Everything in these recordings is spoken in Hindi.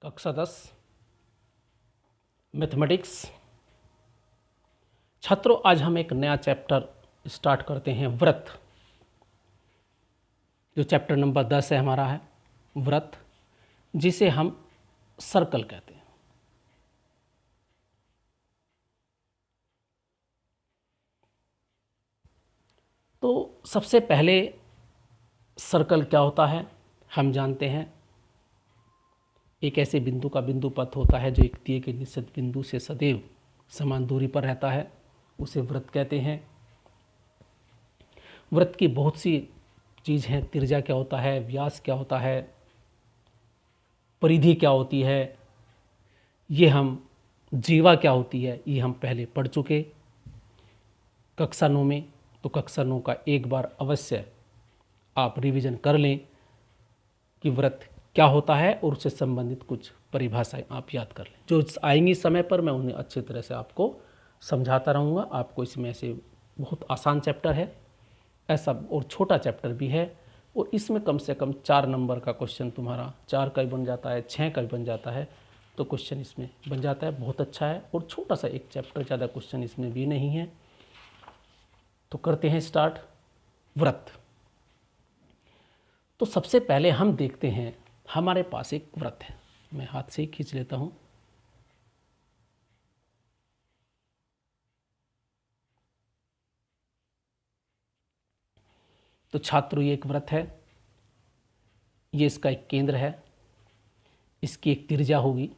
कक्षा 10 मैथमेटिक्स। छात्रों, आज हम एक नया चैप्टर स्टार्ट करते हैं, व्रत। जो चैप्टर नंबर 10 है हमारा है व्रत, जिसे हम सर्कल कहते हैं। तो सबसे पहले सर्कल क्या होता है हम जानते हैं। एक ऐसे बिंदु का बिंदु पथ होता है जो एक दिए के निश्चित बिंदु से सदैव समान दूरी पर रहता है, उसे व्रत कहते हैं। व्रत की बहुत सी चीज़ हैं। त्रिज्या क्या होता है, व्यास क्या होता है, परिधि क्या होती है, ये हम जीवा क्या होती है, ये हम पहले पढ़ चुके कक्षा 9 में। तो कक्षा 9 का एक बार अवश्य आप रिवीजन कर लें कि व्रत क्या होता है और उससे संबंधित कुछ परिभाषाएं आप याद कर लें। जो आएंगी समय पर मैं उन्हें अच्छी तरह से आपको समझाता रहूँगा। आपको इसमें से बहुत आसान चैप्टर है ऐसा, और छोटा चैप्टर भी है, और इसमें कम से कम 4 नंबर का क्वेश्चन तुम्हारा 4 का भी बन जाता है, 6 का भी बन जाता है। तो क्वेश्चन इसमें बन जाता है, बहुत अच्छा है। और छोटा सा एक चैप्टर, ज़्यादा क्वेश्चन इसमें भी नहीं है। तो करते हैं स्टार्ट व्रत। तो सबसे पहले हम देखते हैं, हमारे पास एक व्रत है। मैं हाथ से ही खींच लेता हूँ। तो छात्रों, ये एक व्रत है, ये इसका एक केंद्र है, इसकी एक त्रिज्या होगी।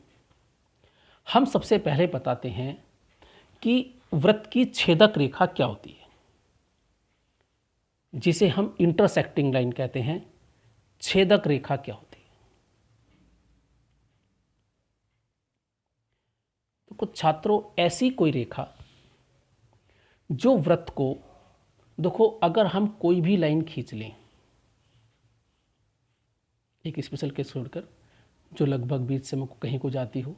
हम सबसे पहले बताते हैं कि व्रत की छेदक रेखा क्या होती है, जिसे हम इंटरसेक्टिंग लाइन कहते हैं। छेदक रेखा क्या होती है? तो कुछ छात्रों, ऐसी कोई रेखा जो व्रत को, देखो अगर हम कोई भी लाइन खींच लें, एक स्पेशल केस छोड़कर, जो लगभग बीच से कहीं को जाती हो,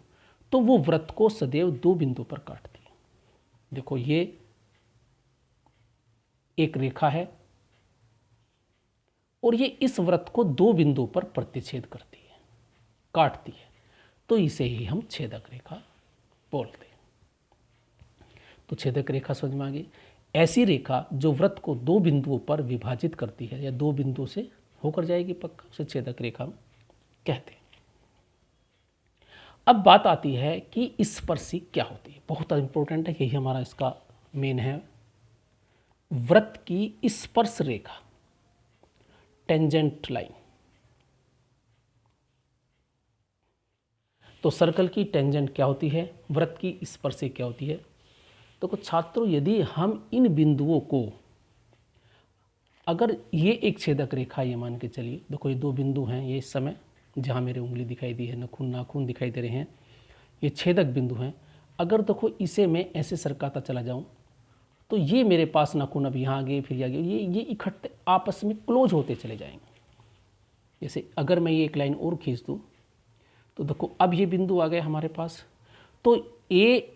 तो वो व्रत को सदैव 2 बिंदु पर काटती है। देखो, ये एक रेखा है और ये इस व्रत को 2 बिंदु पर प्रतिच्छेद करती है, काटती है। तो इसे ही हम छेदक रेखा बोलते हैं। तो छेदक रेखा समझ में आ गई। ऐसी रेखा जो व्रत को 2 बिंदुओं पर विभाजित करती है, या 2 बिंदु से होकर जाएगी पक्का, उसे छेदक रेखा कहते हैं। अब बात आती है कि स्पर्शी क्या होती है। बहुत इंपॉर्टेंट है, यही हमारा इसका मेन है। व्रत की स्पर्श रेखा, टेंजेंट लाइन। तो सर्कल की टेंजेंट क्या होती है, व्रत की स्पर्शी क्या होती है। तो कुछ छात्रों, यदि हम इन बिंदुओं को, अगर ये एक छेदक रेखा, ये मान के चलिए, देखो ये 2 बिंदु हैं, ये इस समय जहाँ मेरे उंगली दिखाई दी है, नाखून दिखाई दे रहे हैं, ये छेदक बिंदु हैं। अगर देखो इसे मैं ऐसे सरकाता चला जाऊँ, तो ये मेरे पास नाखून अब यहाँ आगे फिर आगे, ये इकट्ठे आपस में क्लोज होते चले जाएंगे। जैसे अगर मैं ये एक लाइन और खींच दूँ, तो देखो अब ये बिंदु आ गए हमारे पास। तो ए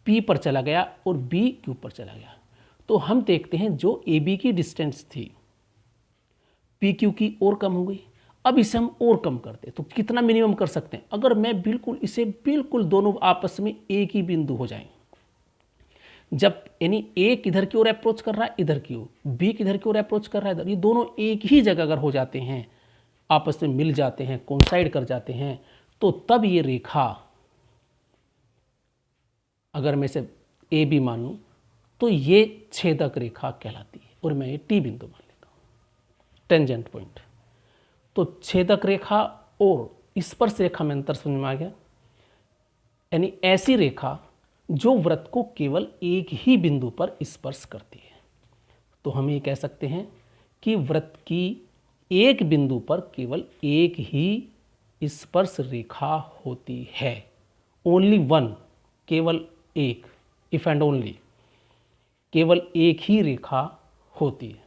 पी पर चला गया और बी क्यू पर चला गया। तो हम देखते हैं जो ए बी की डिस्टेंस थी पी क्यू की और कम हो गई। अब इसे हम और कम करते, तो कितना मिनिमम कर सकते हैं? अगर मैं बिल्कुल इसे बिल्कुल दोनों आपस में एक ही बिंदु हो जाएं, जब यानी ए किधर की ओर अप्रोच कर रहा है इधर की ओर, बी किधर की ओर अप्रोच कर रहा है इधर, ये दोनों एक ही जगह अगर हो जाते हैं, आपस में मिल जाते हैं, कोइंसाइड कर जाते हैं, तो तब ये रेखा, अगर मैं इसे ए बी मानूं, तो ये छेदक रेखा कहलाती है, और मैं ये टी बिंदु मान लेता हूँ, टेंजेंट पॉइंट। तो छेदक रेखा और स्पर्श रेखा में अंतर समझ में आ गया। यानी ऐसी रेखा जो व्रत को केवल एक ही बिंदु पर स्पर्श करती है। तो हम ये कह सकते हैं कि व्रत की एक बिंदु पर केवल एक ही स्पर्श रेखा होती है। ओनली वन, केवल एक, इफ एंड ओनली, केवल एक ही रेखा होती है।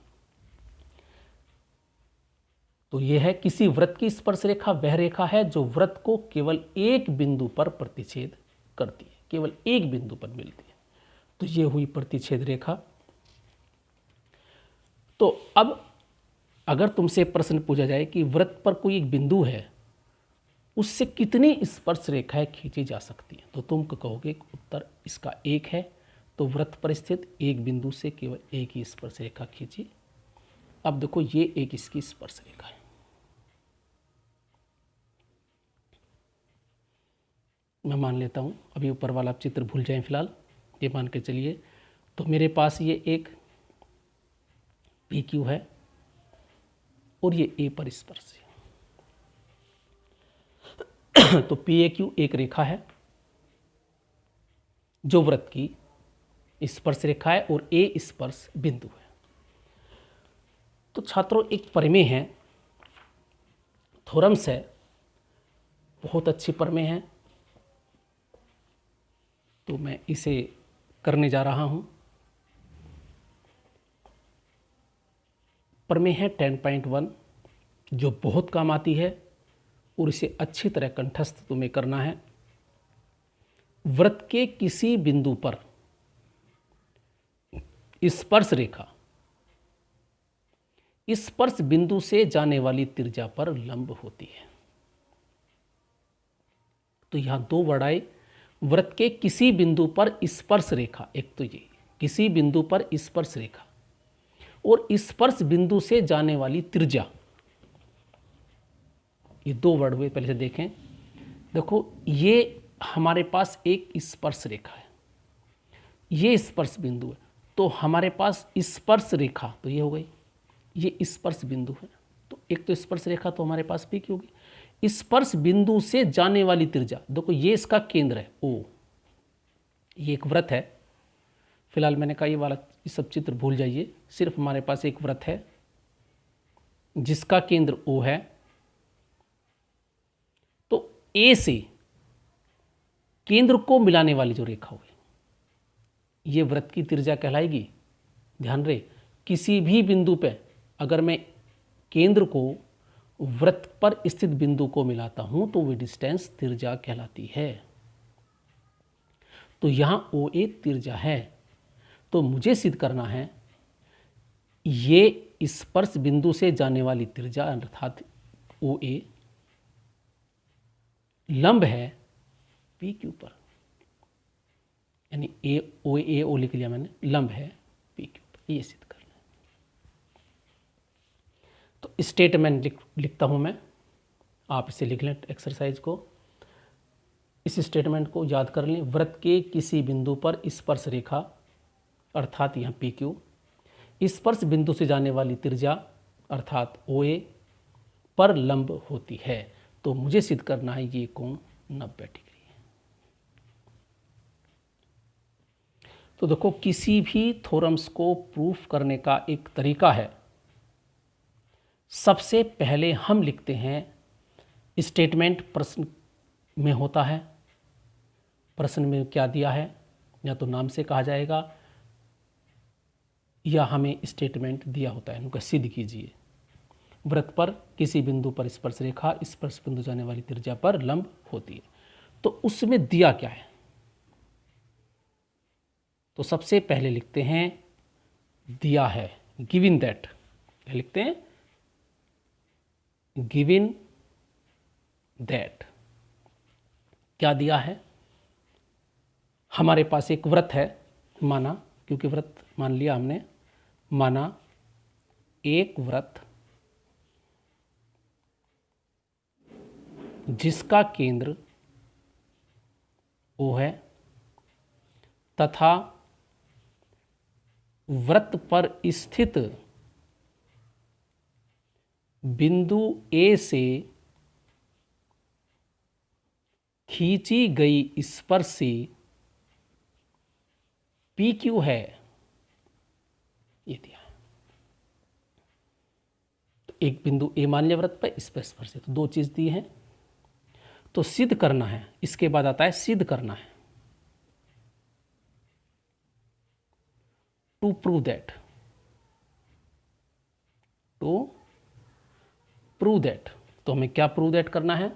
तो यह है, किसी व्रत की स्पर्श रेखा वह रेखा है जो व्रत को केवल एक बिंदु पर प्रतिच्छेद करती है, केवल एक बिंदु पर मिलती है। तो ये हुई प्रतिच्छेद रेखा। तो अब अगर तुमसे प्रश्न पूछा जाए कि व्रत पर कोई एक बिंदु है, उससे कितनी स्पर्श रेखाएं खींची जा सकती हैं? तो तुम कहोगे उत्तर इसका एक है, तो वृत्त पर स्थित एक बिंदु से केवल एक ही स्पर्श रेखा खींची। अब देखो ये एक इसकी स्पर्श रेखा है, मैं मान लेता हूँ, अभी ऊपर वाला आप चित्र भूल जाएं फिलहाल, ये मान के चलिए। तो मेरे पास ये एक पी क्यू है और ये ए पर स्पर्श है। तो पी ए क्यू एक रेखा है जो वृत्त की स्पर्श रेखा है और ए स्पर्श बिंदु है। तो छात्रों एक प्रमेय है, थ्योरम्स है, बहुत अच्छी प्रमेय है, तो मैं इसे करने जा रहा हूं। प्रमेय है 10.1 जो बहुत काम आती है और इसे अच्छी तरह कंठस्थ तुम्हें करना है। वृत्त के किसी बिंदु पर स्पर्श रेखा स्पर्श बिंदु से जाने वाली त्रिज्या पर लंब होती है। तो यहां दो वर्ड आए, वृत्त के किसी बिंदु पर स्पर्श रेखा, एक तो ये किसी बिंदु पर स्पर्श रेखा और स्पर्श बिंदु से जाने वाली त्रिज्या, ये दो वर्ड हुए। पहले से देखें, देखो ये हमारे पास एक स्पर्श रेखा है, ये स्पर्श बिंदु है, तो हमारे पास स्पर्श रेखा तो ये हो गई, ये स्पर्श बिंदु है, तो एक तो स्पर्श रेखा तो हमारे पास पी की होगी। स्पर्श बिंदु से जाने वाली त्रिज्या, देखो ये इसका केंद्र है ओ, ये एक वृत्त है। फिलहाल मैंने कहा ये वाला ये सब चित्र भूल जाइए, सिर्फ हमारे पास एक वृत्त है जिसका केंद्र ओ है। तो ए से केंद्र को मिलाने वाली जो रेखा हुई, ये वृत्त की त्रिज्या कहलाएगी। ध्यान रहे, किसी भी बिंदु पे अगर मैं केंद्र को वृत्त पर स्थित बिंदु को मिलाता हूं तो वो डिस्टेंस त्रिज्या कहलाती है। तो यहां ओ ए त्रिज्या है, तो मुझे सिद्ध करना है ये स्पर्श बिंदु से जाने वाली त्रिज्या अर्थात ओ ए लंब है पी क्यू पर, यानी ए ओ लिख लिया मैंने, लंब है पी क्यू पर, ये सिद्ध करना है। तो स्टेटमेंट लिखता हूं मैं, आप इसे लिख लें एक्सरसाइज को। इस स्टेटमेंट को याद कर लें, वृत्त के किसी बिंदु पर स्पर्श रेखा अर्थात यहाँ पी क्यू स्पर्श बिंदु से जाने वाली त्रिज्या अर्थात ओ ए पर लंब होती है। तो मुझे सिद्ध करना है ये कोण 90 डिग्री है। तो देखो किसी भी थ्योरम्स को प्रूफ करने का एक तरीका है, सबसे पहले हम लिखते हैं स्टेटमेंट प्रश्न में होता है, प्रश्न में क्या दिया है या तो नाम से कहा जाएगा या हमें स्टेटमेंट दिया होता है, उनका सिद्ध कीजिए वृत्त पर किसी बिंदु पर स्पर्श रेखा स्पर्श बिंदु जाने वाली त्रिज्या पर लंब होती है। तो उसमें दिया क्या है, तो सबसे पहले लिखते हैं दिया है गिवन दैट, क्या लिखते हैं गिवन दैट, क्या दिया है, हमारे पास एक वृत्त है माना, क्योंकि वृत्त मान लिया हमने, माना एक वृत्त जिसका केंद्र O है तथा वृत्त पर स्थित बिंदु A से खींची गई स्पर्शी पी क्यू है, ये दिया है। तो एक बिंदु ए मान लिया वृत्त पर, इस पर स्पर्श है, तो दो चीज दी है। तो सिद्ध करना है, इसके बाद आता है सिद्ध करना है, to prove that, to prove that. तो हमें क्या प्रूव दैट करना है,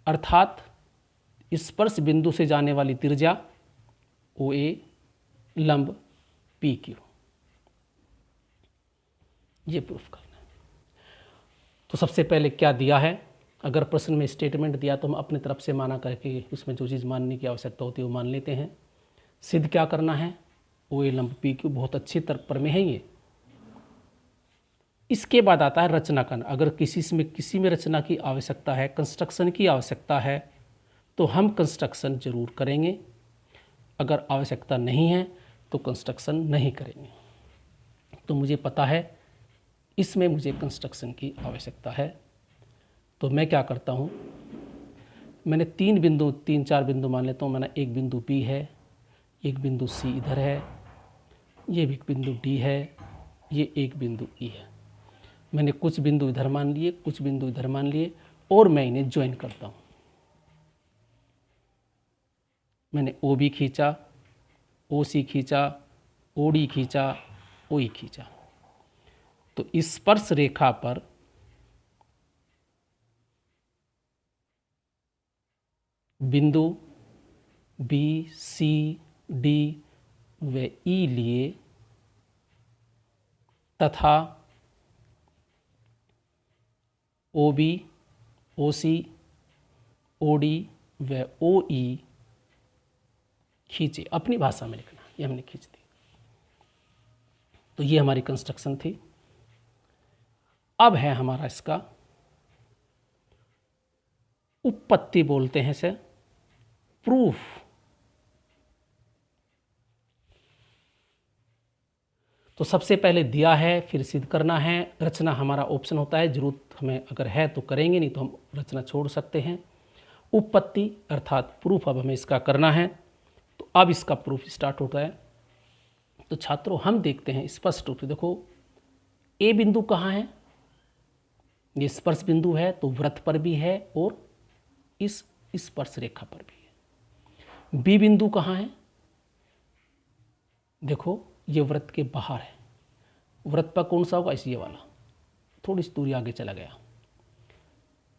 अर्थात स्पर्श बिंदु से जाने वाली त्रिज्या ओ ए लंब पी क्यू, ये प्रूफ करना है। तो सबसे पहले क्या दिया है, अगर प्रश्न में स्टेटमेंट दिया तो हम अपनी तरफ से माना करके उसमें जो चीज़ मानने की आवश्यकता होती है वो मान लेते हैं। सिद्ध क्या करना है, ओ ए लंब पी क्यू, बहुत अच्छी तरह पर में है ये। इसके बाद आता है रचना करना। अगर किसी में रचना की आवश्यकता है, कंस्ट्रक्शन की आवश्यकता है, तो हम कंस्ट्रक्शन जरूर करेंगे। अगर आवश्यकता नहीं है तो कंस्ट्रक्शन नहीं करेंगे। तो मुझे पता है इसमें मुझे कंस्ट्रक्शन की आवश्यकता है, तो मैं क्या करता हूँ, मैंने 3-4 बिंदु मान लेता हूँ। मैंने एक बिंदु बी है, एक बिंदु सी इधर है, ये भी बिंदु डी है, ये एक बिंदु ई है। मैंने कुछ बिंदु इधर मान लिए, कुछ बिंदु इधर मान लिए और मैं इन्हें ज्वाइन करता हूँ। मैंने ओ बी खींचा, ओ सी खींचा, ओ डी खींचा, ओ ई खींचा। तो स्पर्श रेखा पर बिंदु बी सी डी व ई लिए तथा ओ बी ओ सी ओ डी व ओ ई खींचे। अपनी भाषा में लिखना, ये हमने खींच दी। तो ये हमारी कंस्ट्रक्शन थी। अब है हमारा इसका उपपत्ति, बोलते हैं इसे प्रूफ। तो सबसे पहले दिया है, फिर सिद्ध करना है। रचना हमारा ऑप्शन होता है, जरूरत हमें अगर है तो करेंगे, नहीं तो हम रचना छोड़ सकते हैं। उपपत्ति अर्थात प्रूफ अब हमें इसका करना है। तो अब इसका प्रूफ स्टार्ट होता है। तो छात्रों हम देखते हैं स्पष्ट रूप से, देखो ए बिंदु कहाँ है, ये स्पर्श बिंदु है, तो वृत्त पर भी है और इस स्पर्श रेखा पर भी है। बी बिंदु कहाँ है, देखो ये वृत्त के बाहर है। वृत्त पर कौन सा होगा, इस ये वाला, थोड़ी सी दूरी आगे चला गया।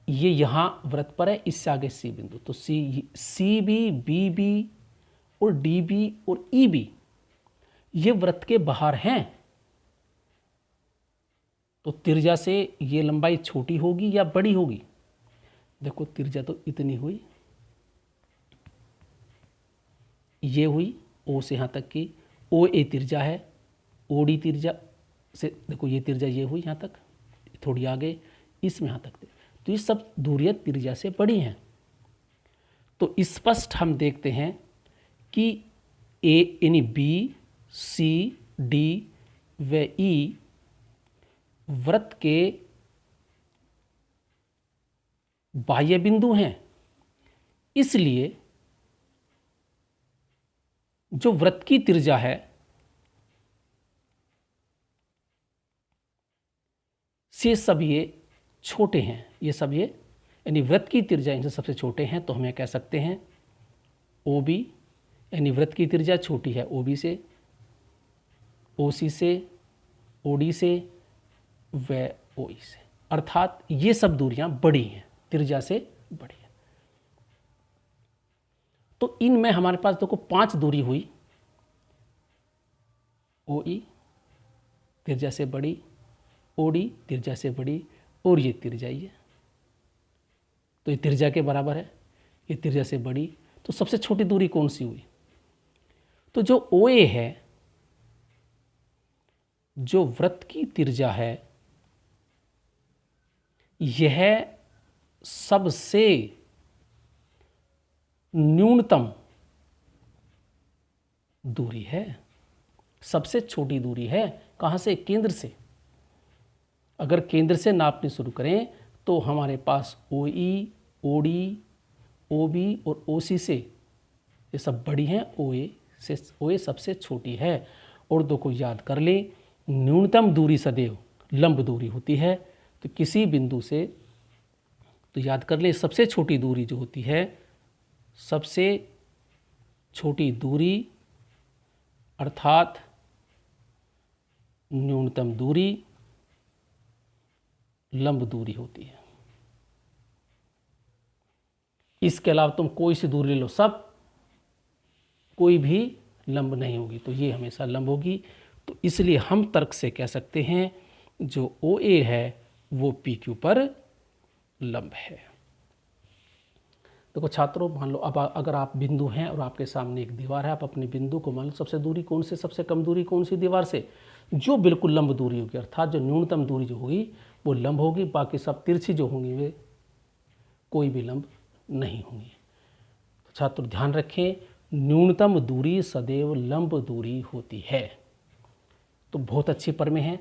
ये यहाँ वृत्त पर है, इससे आगे सी बिंदु। तो सी बी, बी बी और डी बी और ई बी ये वृत्त के बाहर हैं। तो त्रिज्या से ये लंबाई छोटी होगी या बड़ी होगी, देखो त्रिज्या तो इतनी हुई, ये हुई ओ से यहाँ तक की, ओ ए त्रिज्या है, ओ डी त्रिज्या से देखो ये त्रिज्या ये हुई यहाँ तक, थोड़ी आगे इसमें यहाँ तक। तो ये सब दूरियां त्रिज्या से बड़ी हैं। तो स्पष्ट हम देखते हैं कि ए यानी बी सी डी व ई वृत्त के बाह्य बिंदु हैं। इसलिए जो वृत्त की त्रिज्या है से सब ये छोटे हैं, ये सब ये यानी वृत्त की त्रिज्या इनसे सबसे छोटे हैं। तो हम कह सकते हैं ओ बी यानी वृत्त की त्रिज्या छोटी है ओ बी से, ओ सी से, ओ डी से व ओ ई से, अर्थात ये सब दूरियां बड़ी हैं, त्रिज्या से बड़ी है। तो इनमें हमारे पास देखो 5 दूरी हुई, ओ ई त्रिज्या से बड़ी, ओ डी त्रिज्या से बड़ी और ये त्रिज्या ये, तो ये त्रिज्या के बराबर है, ये त्रिज्या से बड़ी। तो सबसे छोटी दूरी कौन सी हुई, तो जो ओ ए है, जो वृत्त की त्रिज्या है, यह सबसे न्यूनतम दूरी है, सबसे छोटी दूरी है। कहां से, केंद्र से। अगर केंद्र से नापनी शुरू करें तो हमारे पास ओ ई, ओ डी, ओ बी और ओ सी से ये सब बड़ी हैं, ओ ए सबसे छोटी है। और दो को याद कर लें, न्यूनतम दूरी सदैव लंब दूरी होती है। तो किसी बिंदु से, तो याद कर लें सबसे छोटी दूरी जो होती है, सबसे छोटी दूरी अर्थात न्यूनतम दूरी लंब दूरी होती है। इसके अलावा तुम कोई सी दूरी ले लो, सब कोई भी लंब नहीं होगी, तो ये हमेशा लंब होगी। तो इसलिए हम तर्क से कह सकते हैं जो ओ ए है वो पी क्यू पर लंब है। देखो छात्रों, मान लो अब अगर आप बिंदु हैं और आपके सामने एक दीवार है, आप अपने बिंदु को मान लो सबसे दूरी कौन सी, सबसे कम दूरी कौन सी दीवार से, जो बिल्कुल लंब दूरी होगी, अर्थात जो न्यूनतम दूरी जो होगी वो लंब होगी, बाकी सब तिरछी जो होंगी वे कोई भी लंब नहीं होंगी। तो छात्र ध्यान रखें, न्यूनतम दूरी सदैव लंब दूरी होती है। तो बहुत अच्छी प्रमेय है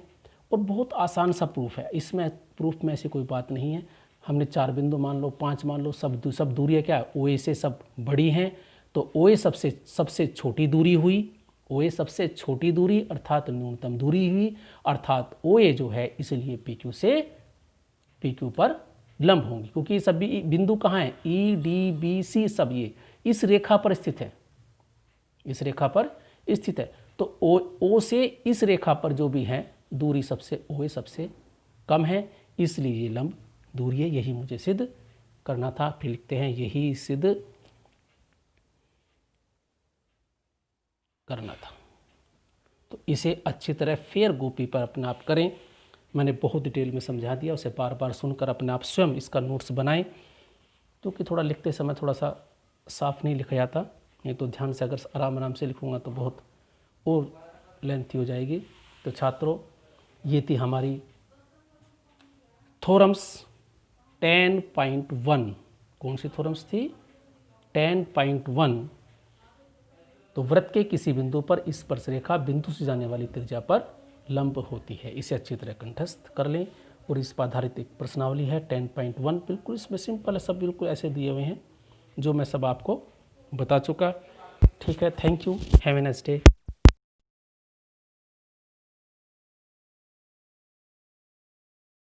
और बहुत आसान सा प्रूफ है, इसमें प्रूफ में ऐसी कोई बात नहीं है। हमने 4 बिंदु मान लो, 5 मान लो, सब दूरियाँ क्या है, OA से सब बड़ी हैं, तो OA सबसे छोटी दूरी हुई, OA सबसे छोटी दूरी अर्थात न्यूनतम दूरी हुई, अर्थात OA जो है इसलिए PQ से PQ पर लंब होंगी, क्योंकि सभी बिंदु कहाँ हैं, EDBC सब ये इस रेखा पर स्थित है, इस रेखा पर स्थित है। तो O से इस रेखा पर जो भी है दूरी सबसे OA सबसे कम है, इसलिए ये लंब दूरी है। यही मुझे सिद्ध करना था। फिर लिखते हैं यही सिद्ध करना था। तो इसे अच्छी तरह फेयर कॉपी पर अपने आप करें। मैंने बहुत डिटेल में समझा दिया, उसे बार बार सुनकर अपने आप स्वयं इसका नोट्स बनाएं, क्योंकि थोड़ा लिखते समय थोड़ा सा साफ नहीं लिखा जाता, नहीं तो ध्यान से अगर आराम से लिखूँगा तो बहुत और लेंथी हो जाएगी। तो छात्रों, ये थी हमारी थ्योरम्स 10.1। कौन सी थ्योरम्स थी, 10.1। तो वृत्त के किसी बिंदु पर स्पर्शरेखा बिंदु से जाने वाली त्रिज्या पर लंब होती है। इसे अच्छी तरह कंठस्थ कर लें। और इस पर आधारित एक प्रश्नावली है 10.1, बिल्कुल इसमें सिंपल है, सब बिल्कुल ऐसे दिए हुए हैं जो मैं सब आपको बता चुका। ठीक है, thank you, have a nice day.